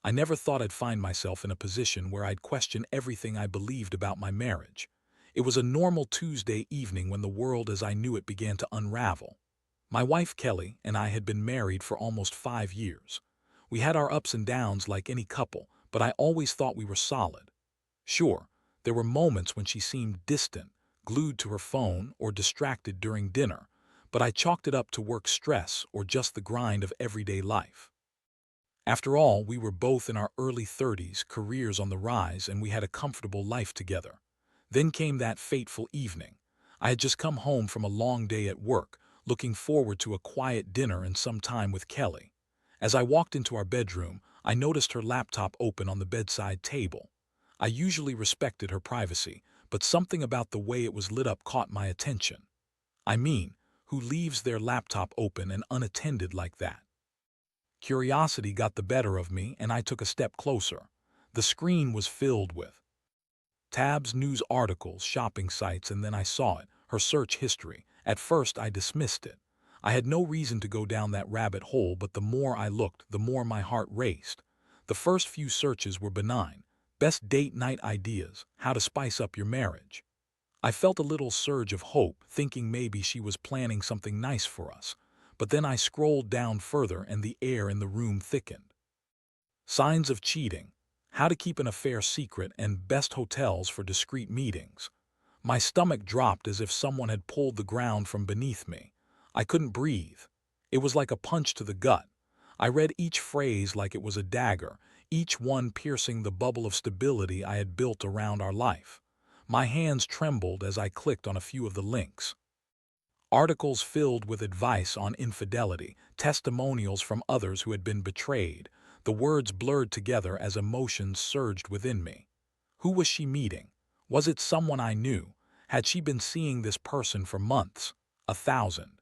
I never thought I'd find myself in a position where I'd question everything I believed about my marriage. It was a normal Tuesday evening when the world as I knew it began to unravel. My wife Kelly and I had been married for almost 5 years. We had our ups and downs like any couple, but I always thought we were solid. Sure, there were moments when she seemed distant, glued to her phone, or distracted during dinner, but I chalked it up to work stress or just the grind of everyday life. After all, we were both in our early 30s, careers on the rise, and we had a comfortable life together. Then came that fateful evening. I had just come home from a long day at work, looking forward to a quiet dinner and some time with Kelly. As I walked into our bedroom, I noticed her laptop open on the bedside table. I usually respected her privacy, but something about the way it was lit up caught my attention. I mean, who leaves their laptop open and unattended like that? Curiosity got the better of me, and I took a step closer. The screen was filled with tabs, news articles, shopping sites, and then I saw it, her search history. At first, I dismissed it. I had no reason to go down that rabbit hole, but the more I looked, the more my heart raced. The first few searches were benign. Best date night ideas, how to spice up your marriage. I felt a little surge of hope, thinking maybe she was planning something nice for us. But then I scrolled down further and the air in the room thickened. Signs of cheating, how to keep an affair secret, and best hotels for discreet meetings. My stomach dropped as if someone had pulled the ground from beneath me. I couldn't breathe. It was like a punch to the gut. I read each phrase like it was a dagger, each one piercing the bubble of stability I had built around our life. My hands trembled as I clicked on a few of the links. Articles filled with advice on infidelity, testimonials from others who had been betrayed. The words blurred together as emotions surged within me. Who was she meeting? Was it someone I knew? Had she been seeing this person for months? 1,000.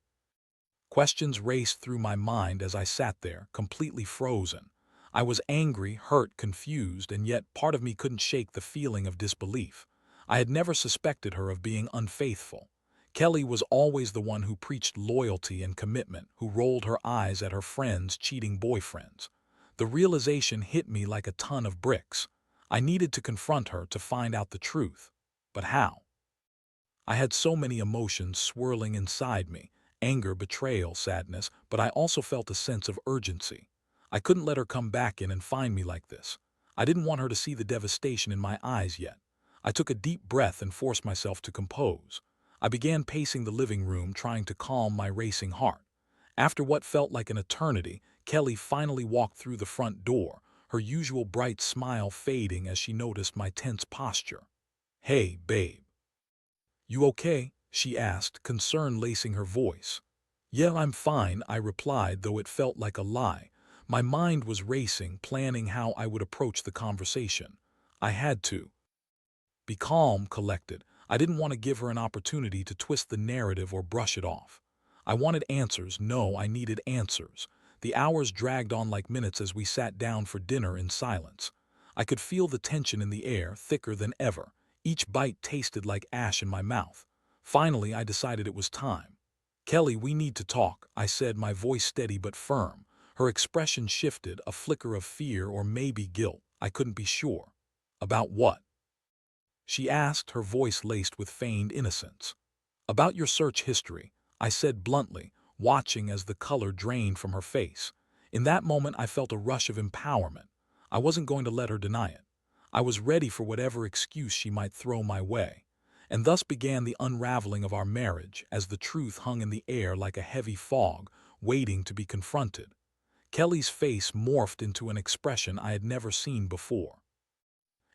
Questions raced through my mind as I sat there, completely frozen. I was angry, hurt, confused, and yet part of me couldn't shake the feeling of disbelief. I had never suspected her of being unfaithful. Kelly was always the one who preached loyalty and commitment, who rolled her eyes at her friends' cheating boyfriends. The realization hit me like a ton of bricks. I needed to confront her to find out the truth. But how? I had so many emotions swirling inside me, anger, betrayal, sadness, but I also felt a sense of urgency. I couldn't let her come back in and find me like this. I didn't want her to see the devastation in my eyes yet. I took a deep breath and forced myself to compose. I began pacing the living room, trying to calm my racing heart. After what felt like an eternity, Kelly finally walked through the front door, her usual bright smile fading as she noticed my tense posture. "Hey, babe. You okay?" she asked, concern lacing her voice. "Yeah, I'm fine," I replied, though it felt like a lie. My mind was racing, planning how I would approach the conversation. I had to be calm, collected. I didn't want to give her an opportunity to twist the narrative or brush it off. I wanted answers. No, I needed answers. The hours dragged on like minutes as we sat down for dinner in silence. I could feel the tension in the air, thicker than ever. Each bite tasted like ash in my mouth. Finally, I decided it was time. "Kelly, we need to talk," I said, my voice steady but firm. Her expression shifted, a flicker of fear or maybe guilt. I couldn't be sure. "About what?" she asked, her voice laced with feigned innocence. "About your search history," I said bluntly, watching as the color drained from her face. In that moment, I felt a rush of empowerment. I wasn't going to let her deny it. I was ready for whatever excuse she might throw my way. And thus began the unraveling of our marriage, as the truth hung in the air like a heavy fog, waiting to be confronted. Kelly's face morphed into an expression I had never seen before.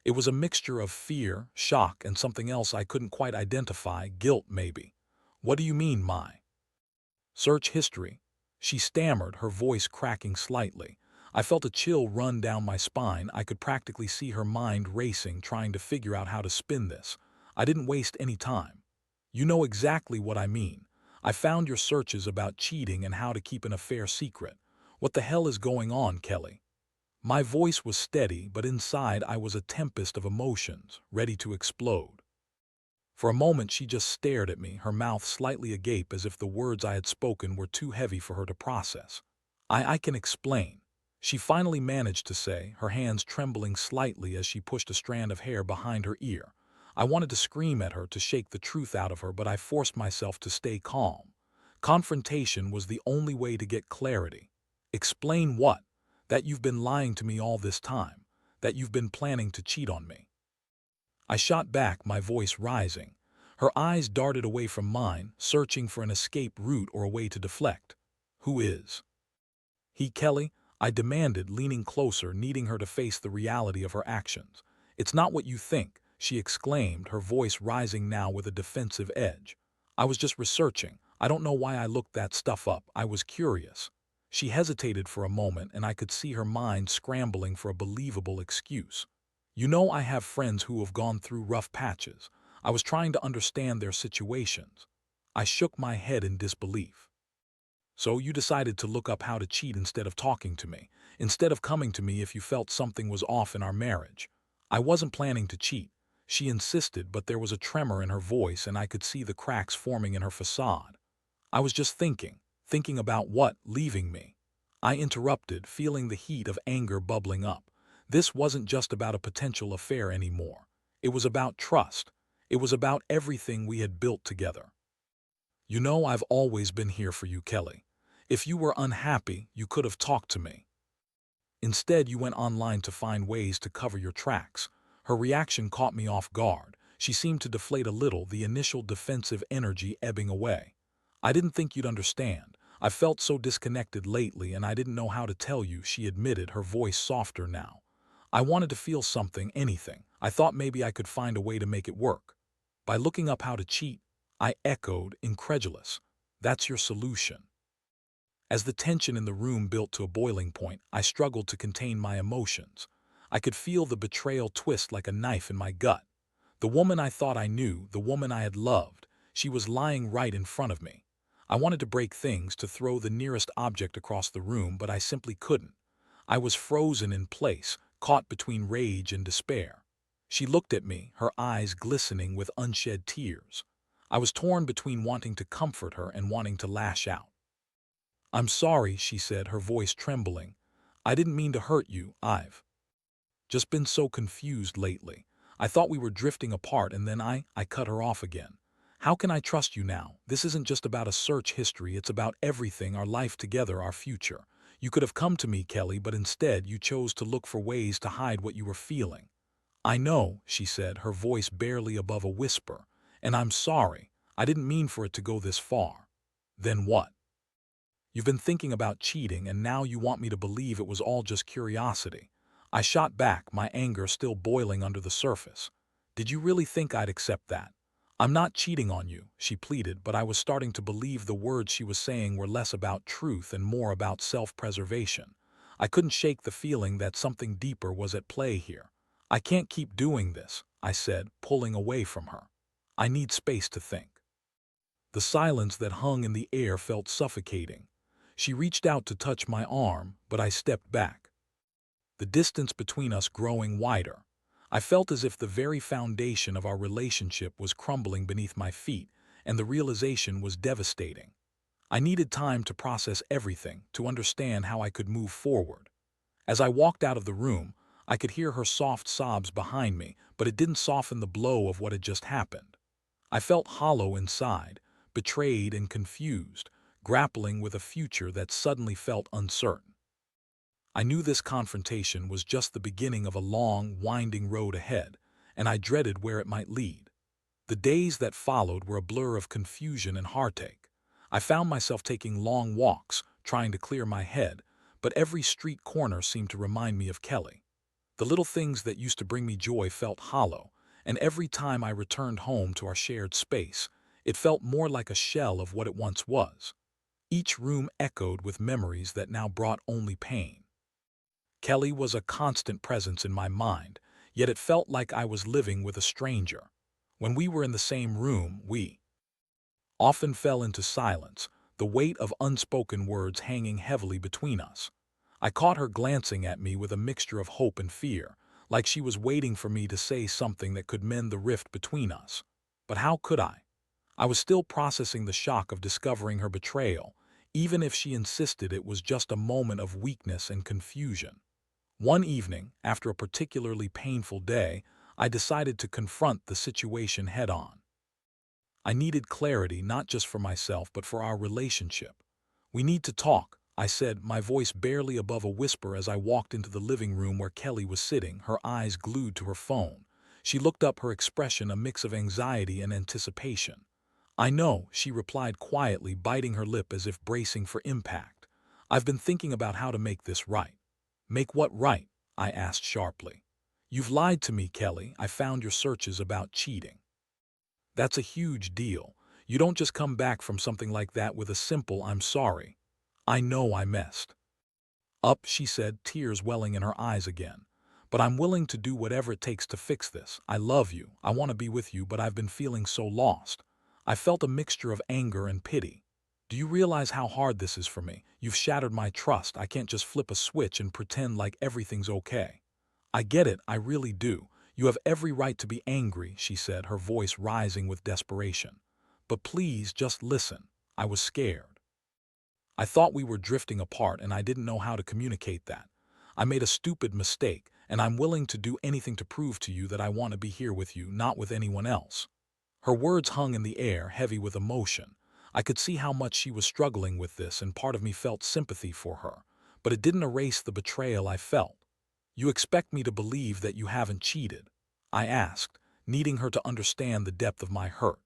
It was a mixture of fear, shock, and something else I couldn't quite identify, guilt maybe. "What do you mean, my search history?" she stammered, her voice cracking slightly. I felt a chill run down my spine. I could practically see her mind racing, trying to figure out how to spin this. I didn't waste any time. "You know exactly what I mean. I found your searches about cheating and how to keep an affair secret. What the hell is going on, Kelly?" My voice was steady, but inside I was a tempest of emotions, ready to explode. For a moment she just stared at me, her mouth slightly agape as if the words I had spoken were too heavy for her to process. I can explain," She finally managed to say, her hands trembling slightly as she pushed a strand of hair behind her ear. I wanted to scream at her to shake the truth out of her, but I forced myself to stay calm. Confrontation was the only way to get clarity. Explain what? That you've been lying to me all this time. That you've been planning to cheat on me. I shot back, my voice rising. Her eyes darted away from mine, searching for an escape route or a way to deflect. Who is he, Kelly? I demanded, leaning closer, needing her to face the reality of her actions. It's not what you think, she exclaimed, her voice rising now with a defensive edge. I was just researching. I don't know why I looked that stuff up. I was curious. She hesitated for a moment, and I could see her mind scrambling for a believable excuse. You know, I have friends who have gone through rough patches. I was trying to understand their situations. I shook my head in disbelief. So you decided to look up how to cheat instead of talking to me, instead of coming to me if you felt something was off in our marriage. I wasn't planning to cheat, she insisted, but there was a tremor in her voice and I could see the cracks forming in her facade. I was just thinking about what, leaving me. I interrupted, feeling the heat of anger bubbling up. This wasn't just about a potential affair anymore. It was about trust. It was about everything we had built together. You know, I've always been here for you, Kelly. If you were unhappy, you could have talked to me. Instead, you went online to find ways to cover your tracks. Her reaction caught me off guard. She seemed to deflate a little, the initial defensive energy ebbing away. I didn't think you'd understand. I felt so disconnected lately and I didn't know how to tell you, she admitted, her voice softer now. I wanted to feel something, anything. I thought maybe I could find a way to make it work. By looking up how to cheat, I echoed, incredulous. That's your solution. As the tension in the room built to a boiling point, I struggled to contain my emotions. I could feel the betrayal twist like a knife in my gut. The woman I thought I knew, the woman I had loved, she was lying right in front of me. I wanted to break things, to throw the nearest object across the room, but I simply couldn't. I was frozen in place, caught between rage and despair. She looked at me, her eyes glistening with unshed tears. I was torn between wanting to comfort her and wanting to lash out. I'm sorry, she said, her voice trembling. I didn't mean to hurt you. I've just been so confused lately. I thought we were drifting apart and then I cut her off again. How can I trust you now? This isn't just about a search history, it's about everything, our life together, our future. You could have come to me, Kelly, but instead you chose to look for ways to hide what you were feeling. I know, she said, her voice barely above a whisper, and I'm sorry. I didn't mean for it to go this far. Then what? You've been thinking about cheating and now you want me to believe it was all just curiosity. I shot back, my anger still boiling under the surface. Did you really think I'd accept that? I'm not cheating on you, she pleaded, but I was starting to believe the words she was saying were less about truth and more about self-preservation. I couldn't shake the feeling that something deeper was at play here. I can't keep doing this, I said, pulling away from her. I need space to think. The silence that hung in the air felt suffocating. She reached out to touch my arm, but I stepped back. The distance between us growing wider. I felt as if the very foundation of our relationship was crumbling beneath my feet, and the realization was devastating. I needed time to process everything, to understand how I could move forward. As I walked out of the room, I could hear her soft sobs behind me, but it didn't soften the blow of what had just happened. I felt hollow inside, betrayed and confused, grappling with a future that suddenly felt uncertain. I knew this confrontation was just the beginning of a long, winding road ahead, and I dreaded where it might lead. The days that followed were a blur of confusion and heartache. I found myself taking long walks, trying to clear my head, but every street corner seemed to remind me of Kelly. The little things that used to bring me joy felt hollow, and every time I returned home to our shared space, it felt more like a shell of what it once was. Each room echoed with memories that now brought only pain. Kelly was a constant presence in my mind, yet it felt like I was living with a stranger. When we were in the same room, we often fell into silence, the weight of unspoken words hanging heavily between us. I caught her glancing at me with a mixture of hope and fear, like she was waiting for me to say something that could mend the rift between us. But how could I? I was still processing the shock of discovering her betrayal, even if she insisted it was just a moment of weakness and confusion. One evening, after a particularly painful day, I decided to confront the situation head-on. I needed clarity not just for myself but for our relationship. "We need to talk," I said, my voice barely above a whisper as I walked into the living room where Kelly was sitting, her eyes glued to her phone. She looked up, her expression a mix of anxiety and anticipation. "I know," she replied quietly, biting her lip as if bracing for impact. "I've been thinking about how to make this right." "Make what right?" I asked sharply. "You've lied to me, Kelly. I found your searches about cheating." "That's a huge deal. You don't just come back from something like that with a simple 'I'm sorry.' I know I messed up," she said, tears welling in her eyes again. "But I'm willing to do whatever it takes to fix this. I love you. I want to be with you, but I've been feeling so lost." I felt a mixture of anger and pity. "Do you realize how hard this is for me? You've shattered my trust. I can't just flip a switch and pretend like everything's okay." "I get it, I really do. You have every right to be angry," she said, her voice rising with desperation. "But please, just listen." I was scared. I thought we were drifting apart and I didn't know how to communicate that. "I made a stupid mistake, and I'm willing to do anything to prove to you that I want to be here with you, not with anyone else." Her words hung in the air, heavy with emotion. I could see how much she was struggling with this, and part of me felt sympathy for her. But it didn't erase the betrayal I felt. "You expect me to believe that you haven't cheated?" I asked, needing her to understand the depth of my hurt.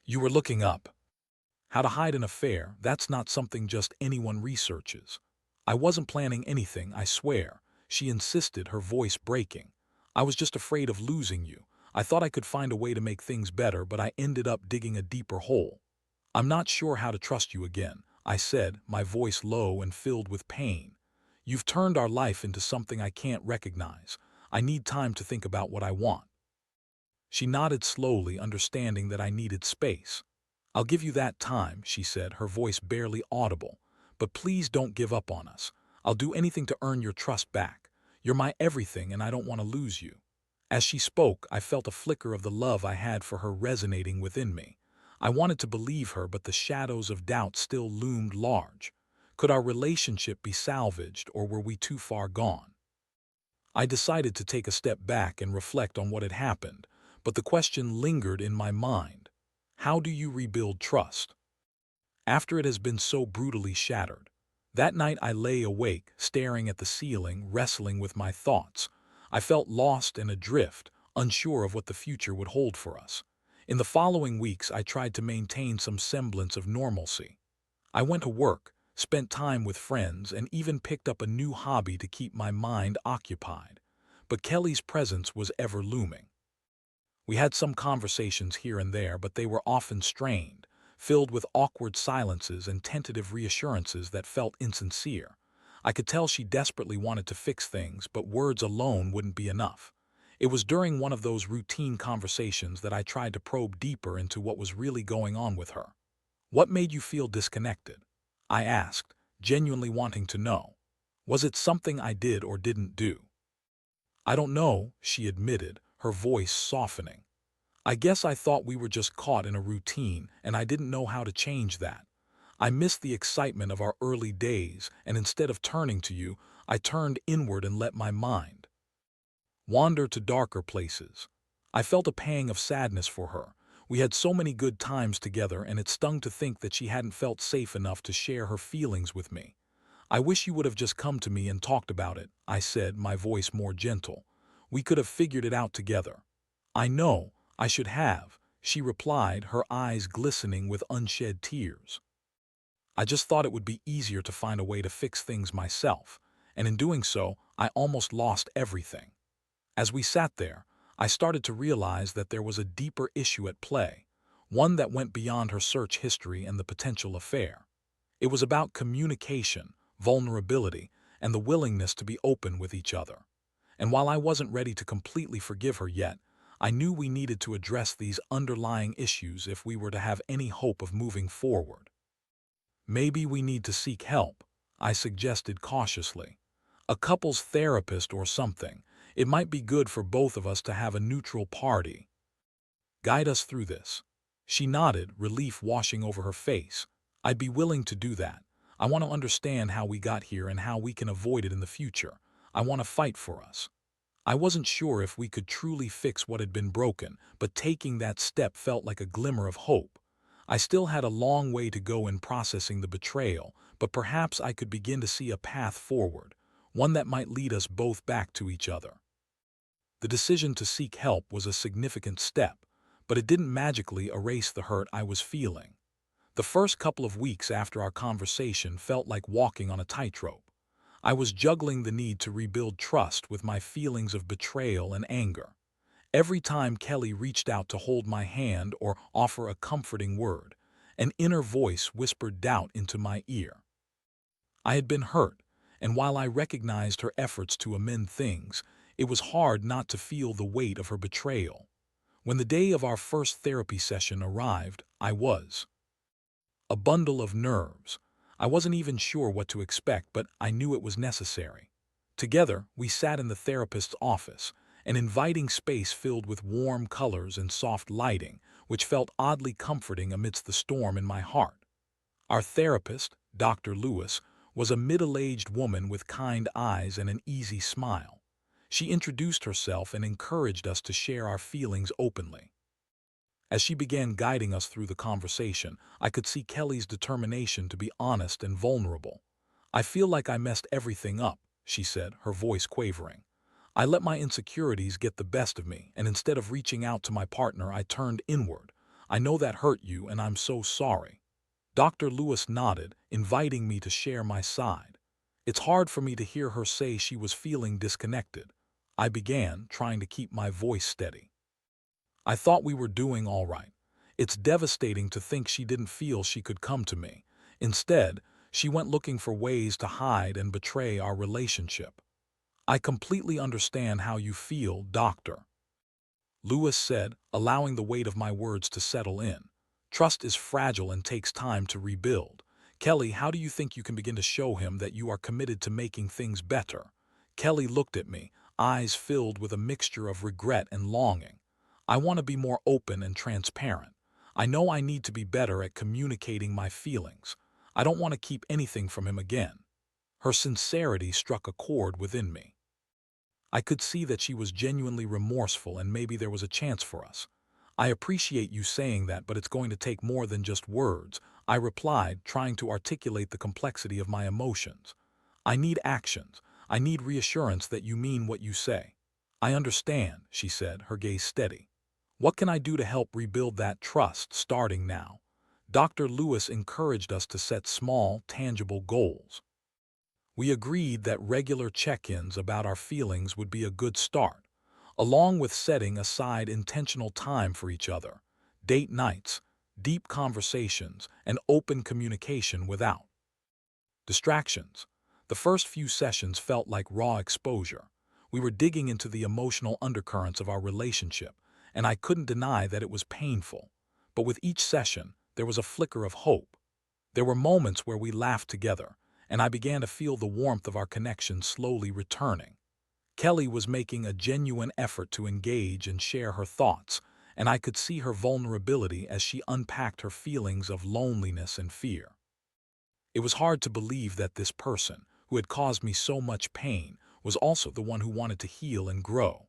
"You were looking up how to hide an affair. That's not something just anyone researches." "I wasn't planning anything, I swear," she insisted, her voice breaking. "I was just afraid of losing you. I thought I could find a way to make things better, but I ended up digging a deeper hole." "I'm not sure how to trust you again," I said, my voice low and filled with pain. "You've turned our life into something I can't recognize. I need time to think about what I want." She nodded slowly, understanding that I needed space. "I'll give you that time," she said, her voice barely audible. "But please don't give up on us. I'll do anything to earn your trust back. You're my everything, and I don't want to lose you." As she spoke, I felt a flicker of the love I had for her resonating within me. I wanted to believe her, but the shadows of doubt still loomed large. Could our relationship be salvaged, or were we too far gone? I decided to take a step back and reflect on what had happened, but the question lingered in my mind. How do you rebuild trust after it has been so brutally shattered? That night I lay awake, staring at the ceiling, wrestling with my thoughts. I felt lost and adrift, unsure of what the future would hold for us. In the following weeks, I tried to maintain some semblance of normalcy. I went to work, spent time with friends, and even picked up a new hobby to keep my mind occupied. But Kelly's presence was ever looming. We had some conversations here and there, but they were often strained, filled with awkward silences and tentative reassurances that felt insincere. I could tell she desperately wanted to fix things, but words alone wouldn't be enough. It was during one of those routine conversations that I tried to probe deeper into what was really going on with her. "What made you feel disconnected?" I asked, genuinely wanting to know. "Was it something I did or didn't do?" "I don't know," she admitted, her voice softening. "I guess I thought we were just caught in a routine, and I didn't know how to change that. I missed the excitement of our early days, and instead of turning to you, I turned inward and let my mind wander to darker places." I felt a pang of sadness for her. We had so many good times together, and it stung to think that she hadn't felt safe enough to share her feelings with me. "I wish you would have just come to me and talked about it," I said, my voice more gentle. "We could have figured it out together." "I know, I should have," she replied, her eyes glistening with unshed tears. "I just thought it would be easier to find a way to fix things myself, and in doing so, I almost lost everything." As we sat there, I started to realize that there was a deeper issue at play, one that went beyond her search history and the potential affair. It was about communication, vulnerability, and the willingness to be open with each other. And while I wasn't ready to completely forgive her yet, I knew we needed to address these underlying issues if we were to have any hope of moving forward. "Maybe we need to seek help," I suggested cautiously. "A couples therapist or something. It might be good for both of us to have a neutral party guide us through this." She nodded, relief washing over her face. I'd be willing to do that. I want to understand how we got here and how we can avoid it in the future. I want to fight for us. I wasn't sure if we could truly fix what had been broken, but taking that step felt like a glimmer of hope. I still had a long way to go in processing the betrayal, but perhaps I could begin to see a path forward, one that might lead us both back to each other. The decision to seek help was a significant step, but it didn't magically erase the hurt I was feeling. The first couple of weeks after our conversation felt like walking on a tightrope. I was juggling the need to rebuild trust with my feelings of betrayal and anger. Every time Kelly reached out to hold my hand or offer a comforting word, an inner voice whispered doubt into my ear. I had been hurt, and while I recognized her efforts to amend things, it was hard not to feel the weight of her betrayal. When the day of our first therapy session arrived, I was a bundle of nerves. I wasn't even sure what to expect, but I knew it was necessary. Together, we sat in the therapist's office, an inviting space filled with warm colors and soft lighting, which felt oddly comforting amidst the storm in my heart. Our therapist, Dr. Lewis, was a middle-aged woman with kind eyes and an easy smile. She introduced herself and encouraged us to share our feelings openly. As she began guiding us through the conversation, I could see Kelly's determination to be honest and vulnerable. "I feel like I messed everything up," she said, her voice quavering. "I let my insecurities get the best of me, and instead of reaching out to my partner, I turned inward. I know that hurt you, and I'm so sorry." Dr. Lewis nodded, inviting me to share my side. It's hard for me to hear her say she was feeling disconnected. I began, trying to keep my voice steady. "I thought we were doing all right. It's devastating to think she didn't feel she could come to me. Instead, she went looking for ways to hide and betray our relationship. I completely understand how you feel, Doctor," Lewis said, allowing the weight of my words to settle in. "Trust is fragile and takes time to rebuild. Kelly, how do you think you can begin to show him that you are committed to making things better?" Kelly looked at me, eyes filled with a mixture of regret and longing. "I want to be more open and transparent. I know I need to be better at communicating my feelings. I don't want to keep anything from him again." Her sincerity struck a chord within me. I could see that she was genuinely remorseful and maybe there was a chance for us. "I appreciate you saying that, but it's going to take more than just words," I replied, trying to articulate the complexity of my emotions. "I need actions. I need reassurance that you mean what you say." "I understand," she said, her gaze steady. "What can I do to help rebuild that trust starting now?" Dr. Lewis encouraged us to set small, tangible goals. We agreed that regular check-ins about our feelings would be a good start, along with setting aside intentional time for each other, date nights, deep conversations, and open communication without distractions. The first few sessions felt like raw exposure. We were digging into the emotional undercurrents of our relationship, and I couldn't deny that it was painful. But with each session, there was a flicker of hope. There were moments where we laughed together, and I began to feel the warmth of our connection slowly returning. Kelly was making a genuine effort to engage and share her thoughts, and I could see her vulnerability as she unpacked her feelings of loneliness and fear. It was hard to believe that this person, who had caused me so much pain, was also the one who wanted to heal and grow.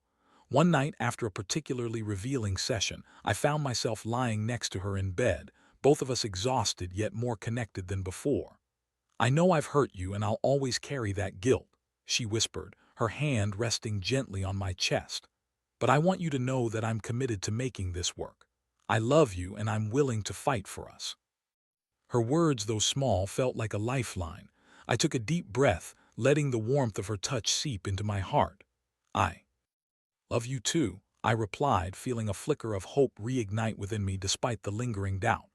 One night, after a particularly revealing session, I found myself lying next to her in bed, both of us exhausted yet more connected than before. "I know I've hurt you and I'll always carry that guilt," she whispered, her hand resting gently on my chest. "But I want you to know that I'm committed to making this work. I love you and I'm willing to fight for us." Her words, though small, felt like a lifeline. I took a deep breath, letting the warmth of her touch seep into my heart. "I love you too," I replied, feeling a flicker of hope reignite within me despite the lingering doubt.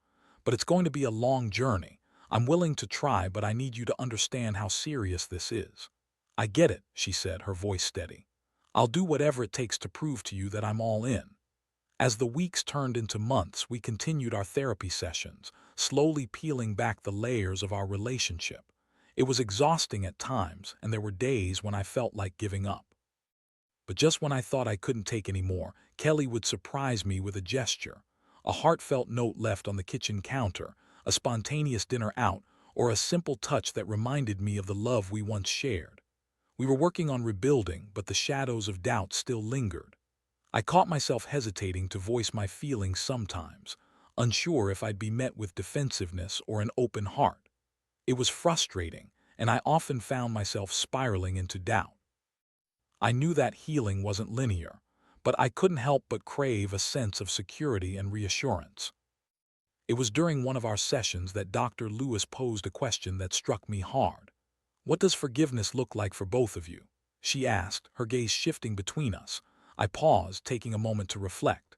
"But it's going to be a long journey. I'm willing to try, but I need you to understand how serious this is." "I get it," she said, her voice steady. "I'll do whatever it takes to prove to you that I'm all in." As the weeks turned into months, we continued our therapy sessions, slowly peeling back the layers of our relationship. It was exhausting at times, and there were days when I felt like giving up. But just when I thought I couldn't take any more, Kelly would surprise me with a gesture. A heartfelt note left on the kitchen counter, a spontaneous dinner out, or a simple touch that reminded me of the love we once shared. We were working on rebuilding, but the shadows of doubt still lingered. I caught myself hesitating to voice my feelings sometimes, unsure if I'd be met with defensiveness or an open heart. It was frustrating, and I often found myself spiraling into doubt. I knew that healing wasn't linear, but I couldn't help but crave a sense of security and reassurance. It was during one of our sessions that Dr. Lewis posed a question that struck me hard. "What does forgiveness look like for both of you?" she asked, her gaze shifting between us. I paused, taking a moment to reflect.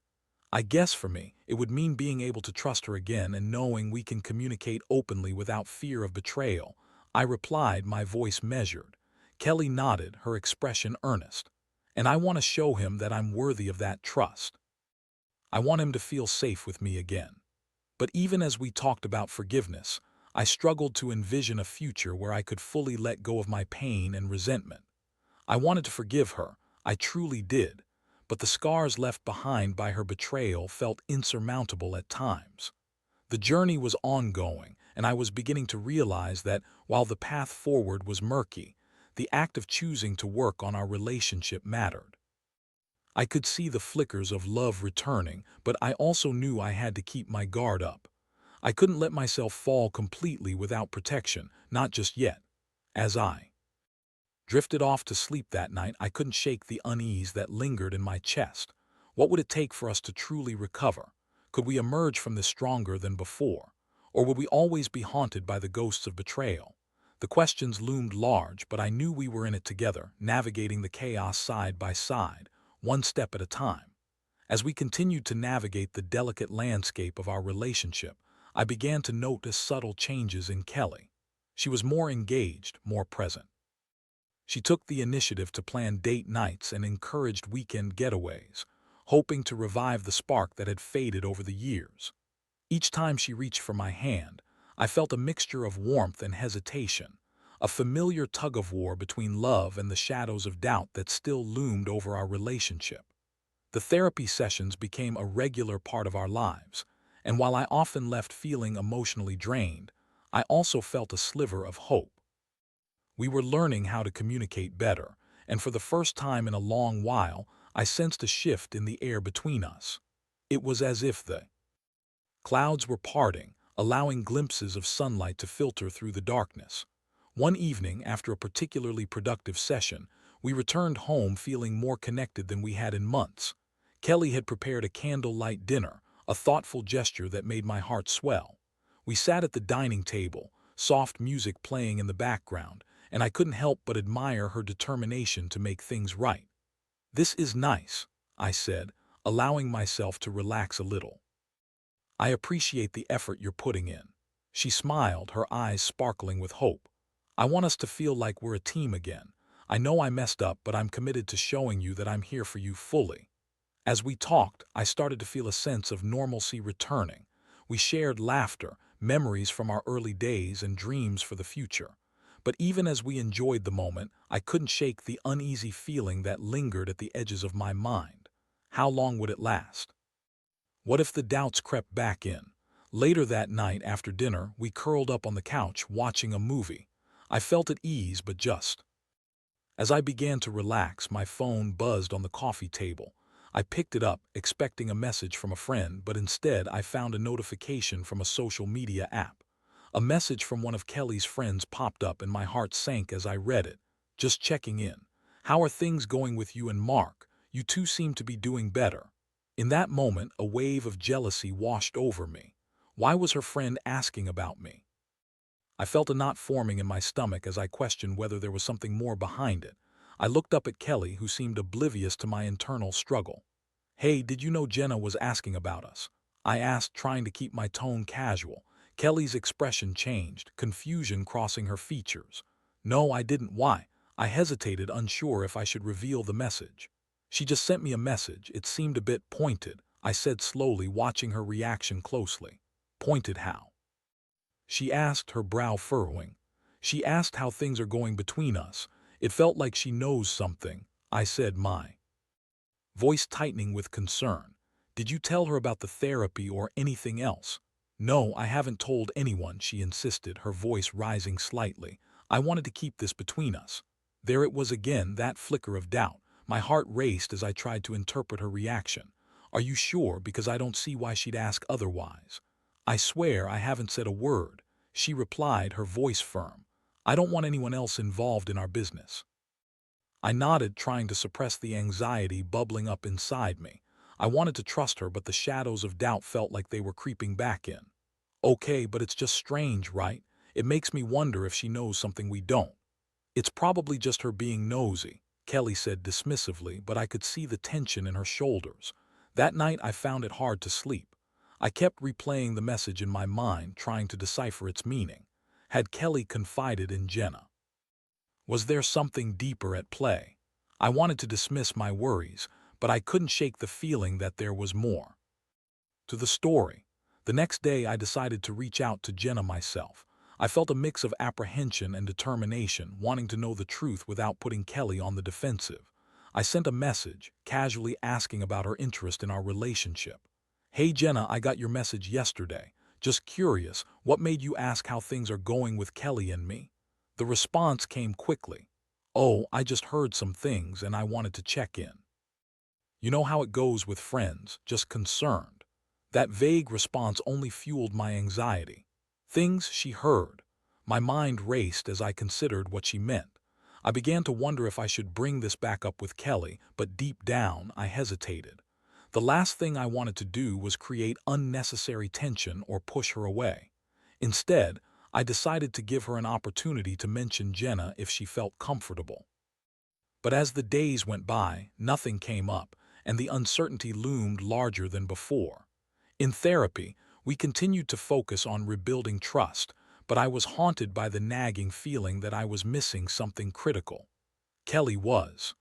"I guess for me, it would mean being able to trust her again and knowing we can communicate openly without fear of betrayal," I replied, my voice measured. Kelly nodded, her expression earnest. "And I want to show him that I'm worthy of that trust. I want him to feel safe with me again." But even as we talked about forgiveness, I struggled to envision a future where I could fully let go of my pain and resentment. I wanted to forgive her, I truly did, but the scars left behind by her betrayal felt insurmountable at times. The journey was ongoing, and I was beginning to realize that, while the path forward was murky, the act of choosing to work on our relationship mattered. I could see the flickers of love returning, but I also knew I had to keep my guard up. I couldn't let myself fall completely without protection, not just yet. As I drifted off to sleep that night, I couldn't shake the unease that lingered in my chest. What would it take for us to truly recover? Could we emerge from this stronger than before? Or would we always be haunted by the ghosts of betrayal? The questions loomed large, but I knew we were in it together, navigating the chaos side by side, one step at a time. As we continued to navigate the delicate landscape of our relationship, I began to notice subtle changes in Kelly. She was more engaged, more present. She took the initiative to plan date nights and encouraged weekend getaways, hoping to revive the spark that had faded over the years. Each time she reached for my hand, I felt a mixture of warmth and hesitation, a familiar tug-of-war between love and the shadows of doubt that still loomed over our relationship. The therapy sessions became a regular part of our lives, and while I often left feeling emotionally drained, I also felt a sliver of hope. We were learning how to communicate better, and for the first time in a long while, I sensed a shift in the air between us. It was as if the clouds were parting, allowing glimpses of sunlight to filter through the darkness. One evening, after a particularly productive session, we returned home feeling more connected than we had in months. Kelly had prepared a candlelight dinner, a thoughtful gesture that made my heart swell. We sat at the dining table, soft music playing in the background, and I couldn't help but admire her determination to make things right. "This is nice," I said, allowing myself to relax a little. "I appreciate the effort you're putting in." She smiled, her eyes sparkling with hope. "I want us to feel like we're a team again. I know I messed up, but I'm committed to showing you that I'm here for you fully." As we talked, I started to feel a sense of normalcy returning. We shared laughter, memories from our early days, and dreams for the future. But even as we enjoyed the moment, I couldn't shake the uneasy feeling that lingered at the edges of my mind. How long would it last? What if the doubts crept back in? Later that night, after dinner, we curled up on the couch watching a movie. I felt at ease, but just as I began to relax, my phone buzzed on the coffee table. I picked it up, expecting a message from a friend, but instead I found a notification from a social media app. A message from one of Kelly's friends popped up and my heart sank as I read it. "Just checking in. How are things going with you and Mark? You two seem to be doing better." In that moment, a wave of jealousy washed over me. Why was her friend asking about me? I felt a knot forming in my stomach as I questioned whether there was something more behind it. I looked up at Kelly, who seemed oblivious to my internal struggle. "Hey, did you know Jenna was asking about us?" I asked, trying to keep my tone casual. Kelly's expression changed, confusion crossing her features. "No, I didn't." "Why?" I hesitated, unsure if I should reveal the message. "She just sent me a message. It seemed a bit pointed," I said slowly, watching her reaction closely. "Pointed how?" she asked, her brow furrowing. "She asked how things are going between us. It felt like she knows something," I said, my voice tightening with concern. "Did you tell her about the therapy or anything else?" "No, I haven't told anyone," she insisted, her voice rising slightly. "I wanted to keep this between us." There it was again, that flicker of doubt. My heart raced as I tried to interpret her reaction. "Are you sure? Because I don't see why she'd ask otherwise." "I swear I haven't said a word," she replied, her voice firm. "I don't want anyone else involved in our business." I nodded, trying to suppress the anxiety bubbling up inside me. I wanted to trust her, but the shadows of doubt felt like they were creeping back in. "Okay, but it's just strange, right? It makes me wonder if she knows something we don't." "It's probably just her being nosy," Kelly said dismissively, but I could see the tension in her shoulders. That night I found it hard to sleep. I kept replaying the message in my mind, trying to decipher its meaning. Had Kelly confided in Jenna? Was there something deeper at play? I wanted to dismiss my worries, but I couldn't shake the feeling that there was more to the story. The next day I decided to reach out to Jenna myself. I felt a mix of apprehension and determination, wanting to know the truth without putting Kelly on the defensive. I sent a message, casually asking about her interest in our relationship. "Hey Jenna, I got your message yesterday. Just curious, what made you ask how things are going with Kelly and me?" The response came quickly. "Oh, I just heard some things and I wanted to check in." You know how it goes with friends, just concerned. That vague response only fueled my anxiety. Things she heard. My mind raced as I considered what she meant. I began to wonder if I should bring this back up with Kelly, but deep down I hesitated. The last thing I wanted to do was create unnecessary tension or push her away. Instead, I decided to give her an opportunity to mention Jenna if she felt comfortable. But as the days went by, nothing came up, and the uncertainty loomed larger than before. In therapy, we continued to focus on rebuilding trust, but I was haunted by the nagging feeling that I was missing something critical. Kelly was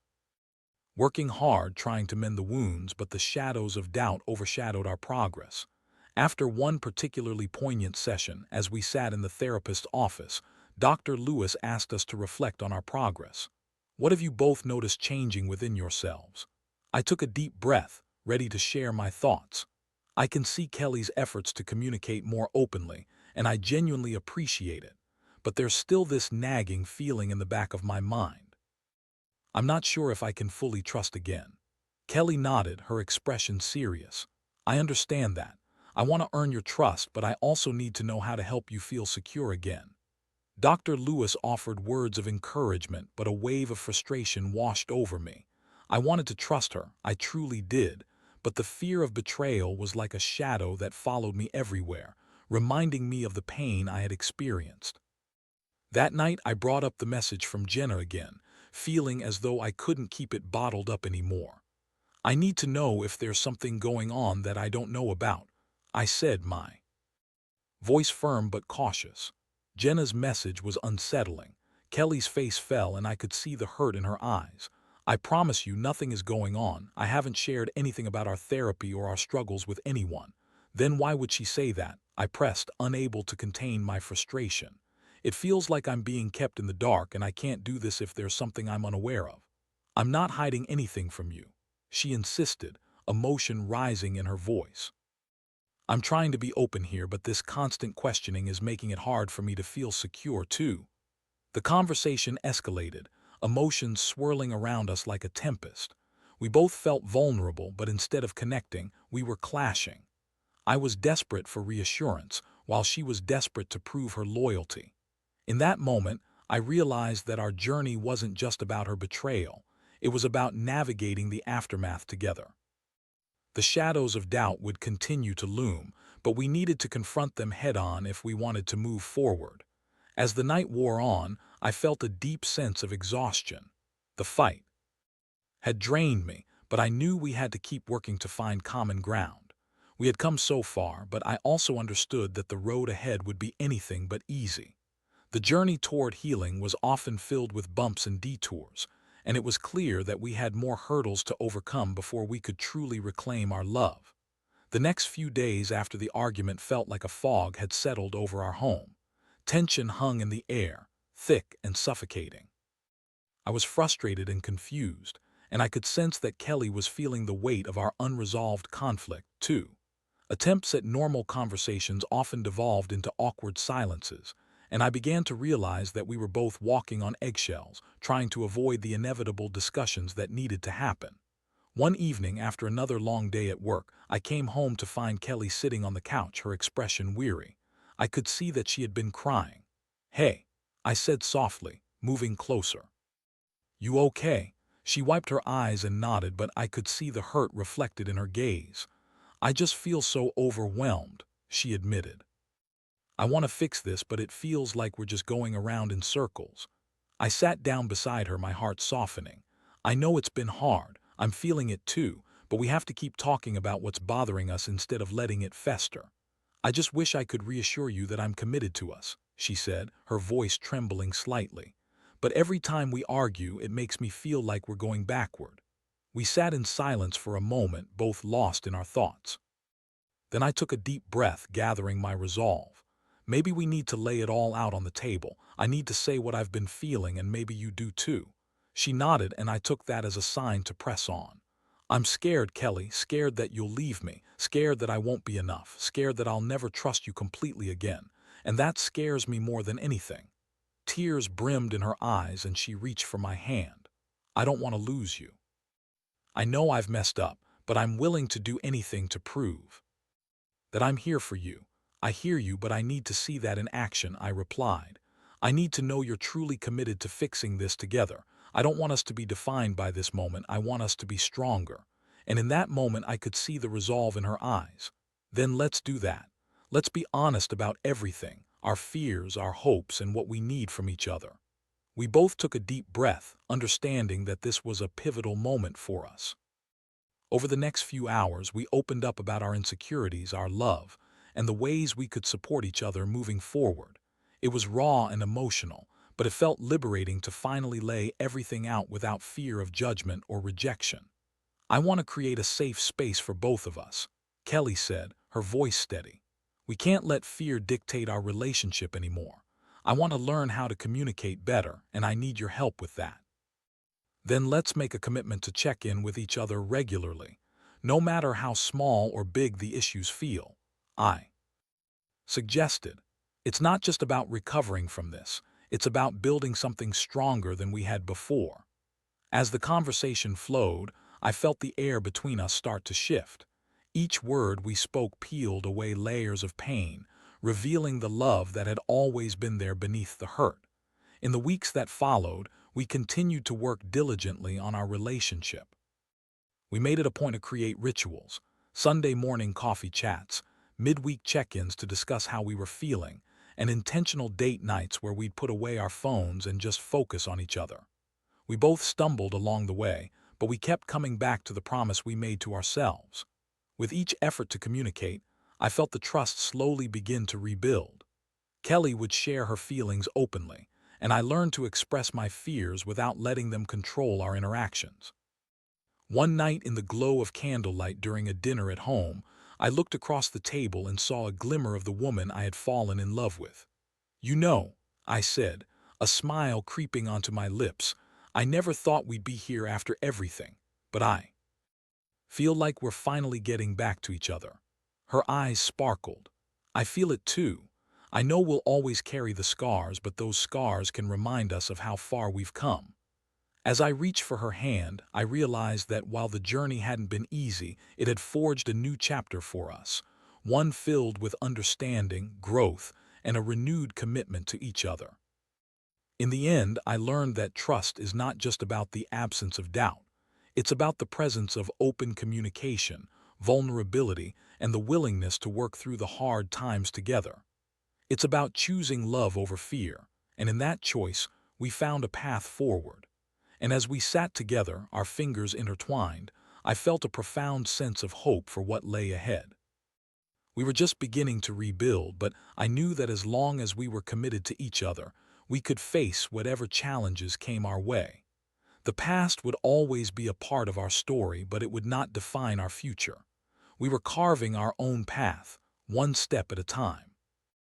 working hard trying to mend the wounds, but the shadows of doubt overshadowed our progress. After one particularly poignant session, as we sat in the therapist's office, Dr. Lewis asked us to reflect on our progress. "What have you both noticed changing within yourselves?" I took a deep breath, ready to share my thoughts. I can see Kelly's efforts to communicate more openly, and I genuinely appreciate it. But there's still this nagging feeling in the back of my mind. I'm not sure if I can fully trust again. Kelly nodded, her expression serious. "I understand that. I want to earn your trust, but I also need to know how to help you feel secure again." Dr. Lewis offered words of encouragement, but a wave of frustration washed over me. I wanted to trust her, I truly did, but the fear of betrayal was like a shadow that followed me everywhere, reminding me of the pain I had experienced. That night I brought up the message from Jenna again, feeling as though I couldn't keep it bottled up anymore. "I need to know if there's something going on that I don't know about," I said, my voice firm but cautious. Jenna's message was unsettling. Kelly's face fell and I could see the hurt in her eyes. "I promise you nothing is going on. I haven't shared anything about our therapy or our struggles with anyone." "Then why would she say that?" I pressed, unable to contain my frustration. "It feels like I'm being kept in the dark, and I can't do this if there's something I'm unaware of." "I'm not hiding anything from you," she insisted, emotion rising in her voice. "I'm trying to be open here, but this constant questioning is making it hard for me to feel secure, too." The conversation escalated, emotions swirling around us like a tempest. We both felt vulnerable, but instead of connecting, we were clashing. I was desperate for reassurance, while she was desperate to prove her loyalty. In that moment, I realized that our journey wasn't just about her betrayal. It was about navigating the aftermath together. The shadows of doubt would continue to loom, but we needed to confront them head-on if we wanted to move forward. As the night wore on, I felt a deep sense of exhaustion. The fight had drained me, but I knew we had to keep working to find common ground. We had come so far, but I also understood that the road ahead would be anything but easy. The journey toward healing was often filled with bumps and detours, and it was clear that we had more hurdles to overcome before we could truly reclaim our love. The next few days after the argument felt like a fog had settled over our home. Tension hung in the air, thick and suffocating. I was frustrated and confused, and I could sense that Kelly was feeling the weight of our unresolved conflict, too. Attempts at normal conversations often devolved into awkward silences, and I began to realize that we were both walking on eggshells, trying to avoid the inevitable discussions that needed to happen. One evening, after another long day at work, I came home to find Kelly sitting on the couch, her expression weary. I could see that she had been crying. "Hey," I said softly, moving closer. "You okay?" She wiped her eyes and nodded, but I could see the hurt reflected in her gaze. "I just feel so overwhelmed," she admitted. "I want to fix this, but it feels like we're just going around in circles." I sat down beside her, my heart softening. "I know it's been hard. I'm feeling it too, but we have to keep talking about what's bothering us instead of letting it fester. I just wish I could reassure you that I'm committed to us," she said, her voice trembling slightly. "But every time we argue, it makes me feel like we're going backward." We sat in silence for a moment, both lost in our thoughts. Then I took a deep breath, gathering my resolve. "Maybe we need to lay it all out on the table. I need to say what I've been feeling, and maybe you do too." She nodded, and I took that as a sign to press on. "I'm scared, Kelly, scared that you'll leave me, scared that I won't be enough, scared that I'll never trust you completely again. And that scares me more than anything." Tears brimmed in her eyes, and she reached for my hand. "I don't want to lose you. I know I've messed up, but I'm willing to do anything to prove that I'm here for you." "I hear you, but I need to see that in action," I replied. "I need to know you're truly committed to fixing this together. I don't want us to be defined by this moment. I want us to be stronger." And in that moment, I could see the resolve in her eyes. "Then let's do that. Let's be honest about everything, our fears, our hopes, and what we need from each other." We both took a deep breath, understanding that this was a pivotal moment for us. Over the next few hours, we opened up about our insecurities, our love, and the ways we could support each other moving forward. It was raw and emotional, but it felt liberating to finally lay everything out without fear of judgment or rejection. "I want to create a safe space for both of us," Kelly said, her voice steady. "We can't let fear dictate our relationship anymore. I want to learn how to communicate better, and I need your help with that. Then let's make a commitment to check in with each other regularly, no matter how small or big the issues feel," I suggested. "It's not just about recovering from this, it's about building something stronger than we had before." As the conversation flowed, I felt the air between us start to shift. Each word we spoke peeled away layers of pain, revealing the love that had always been there beneath the hurt. In the weeks that followed, we continued to work diligently on our relationship. We made it a point to create rituals: Sunday morning coffee chats, midweek check-ins to discuss how we were feeling, and intentional date nights where we'd put away our phones and just focus on each other. We both stumbled along the way, but we kept coming back to the promise we made to ourselves. With each effort to communicate, I felt the trust slowly begin to rebuild. Kelly would share her feelings openly, and I learned to express my fears without letting them control our interactions. One night in the glow of candlelight during a dinner at home, I looked across the table and saw a glimmer of the woman I had fallen in love with. "You know," I said, a smile creeping onto my lips, "I never thought we'd be here after everything, but I feel like we're finally getting back to each other." Her eyes sparkled. "I feel it too. I know we'll always carry the scars, but those scars can remind us of how far we've come." As I reached for her hand, I realized that while the journey hadn't been easy, it had forged a new chapter for us, one filled with understanding, growth, and a renewed commitment to each other. In the end, I learned that trust is not just about the absence of doubt. It's about the presence of open communication, vulnerability, and the willingness to work through the hard times together. It's about choosing love over fear, and in that choice, we found a path forward. And as we sat together, our fingers intertwined, I felt a profound sense of hope for what lay ahead. We were just beginning to rebuild, but I knew that as long as we were committed to each other, we could face whatever challenges came our way. The past would always be a part of our story, but it would not define our future. We were carving our own path, one step at a time.